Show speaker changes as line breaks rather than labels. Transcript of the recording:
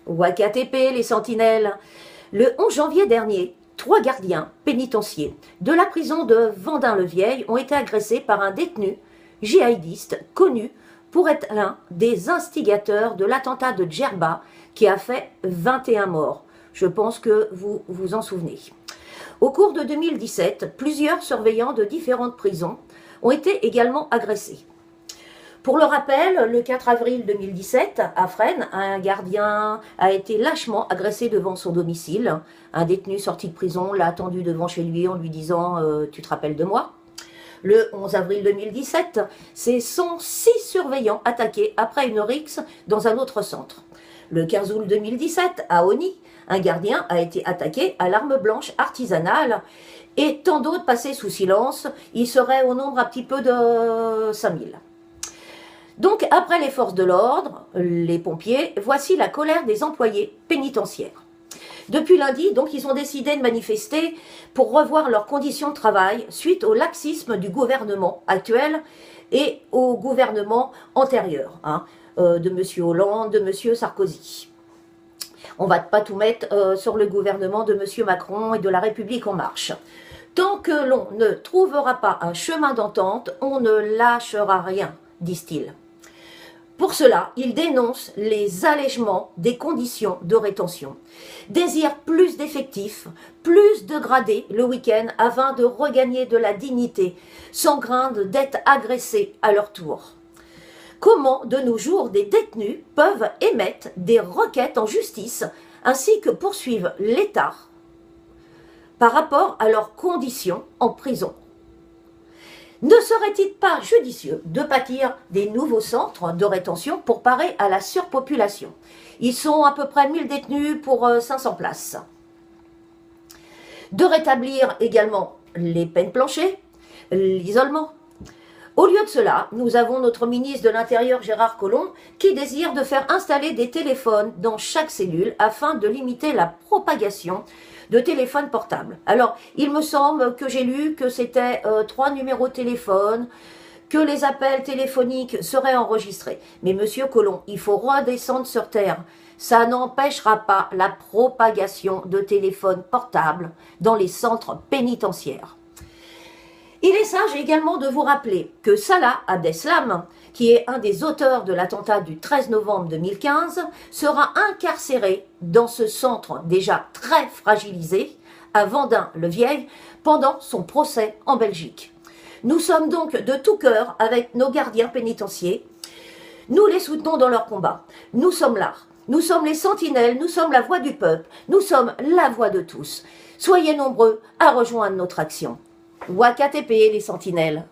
WAKTP, les sentinelles. Le 11 janvier dernier, 3 gardiens pénitentiaires de la prison de Vendin-le-Vieil ont été agressés par un détenu djihadiste connu pour être l'un des instigateurs de l'attentat de Djerba qui a fait 21 morts. Je pense que vous vous en souvenez. Au cours de 2017, plusieurs surveillants de différentes prisons ont été également agressés. Pour le rappel, le 4 avril 2017, à Fresnes, un gardien a été lâchement agressé devant son domicile. Un détenu sorti de prison l'a attendu devant chez lui en lui disant « Tu te rappelles de moi ?» Le 11 avril 2017, c'est 106 surveillants attaqués après une rixe dans un autre centre. Le 15 août 2017, à Osny, un gardien a été attaqué à l'arme blanche artisanale et tant d'autres passés sous silence. Il serait au nombre un petit peu de 5000. Donc, après les forces de l'ordre, les pompiers, voici la colère des employés pénitentiaires. Depuis lundi, donc, ils ont décidé de manifester pour revoir leurs conditions de travail suite au laxisme du gouvernement actuel et au gouvernement antérieur, de M. Hollande, de M. Sarkozy. On ne va pas tout mettre sur le gouvernement de M. Macron et de la République en marche. Tant que l'on ne trouvera pas un chemin d'entente, on ne lâchera rien, disent-ils. Pour cela, ils dénoncent les allègements des conditions de rétention, désirent plus d'effectifs, plus de gradés le week-end afin de regagner de la dignité, sans craindre d'être agressés à leur tour. Comment, de nos jours, des détenus peuvent émettre des requêtes en justice ainsi que poursuivre l'État par rapport à leurs conditions en prison? Ne serait-il pas judicieux de bâtir des nouveaux centres de rétention pour parer à la surpopulation? Ils sont à peu près 1000 détenus pour 500 places. De rétablir également les peines planchées, l'isolement. Au lieu de cela, nous avons notre ministre de l'Intérieur Gérard Collomb qui désire de faire installer des téléphones dans chaque cellule afin de limiter la propagation de téléphones portables. Alors, il me semble que j'ai lu que c'était 3 numéros de téléphone, que les appels téléphoniques seraient enregistrés. Mais monsieur Collomb, il faut redescendre sur terre. Ça n'empêchera pas la propagation de téléphones portables dans les centres pénitentiaires. Il est sage également de vous rappeler que Salah Abdeslam, qui est un des auteurs de l'attentat du 13 novembre 2015, sera incarcéré dans ce centre déjà très fragilisé, à Vendin-le-Vieil, pendant son procès en Belgique. Nous sommes donc de tout cœur avec nos gardiens pénitentiaires. Nous les soutenons dans leur combat. Nous sommes là. Nous sommes les sentinelles, nous sommes la voix du peuple, nous sommes la voix de tous. Soyez nombreux à rejoindre notre action. WAKTP, les sentinelles.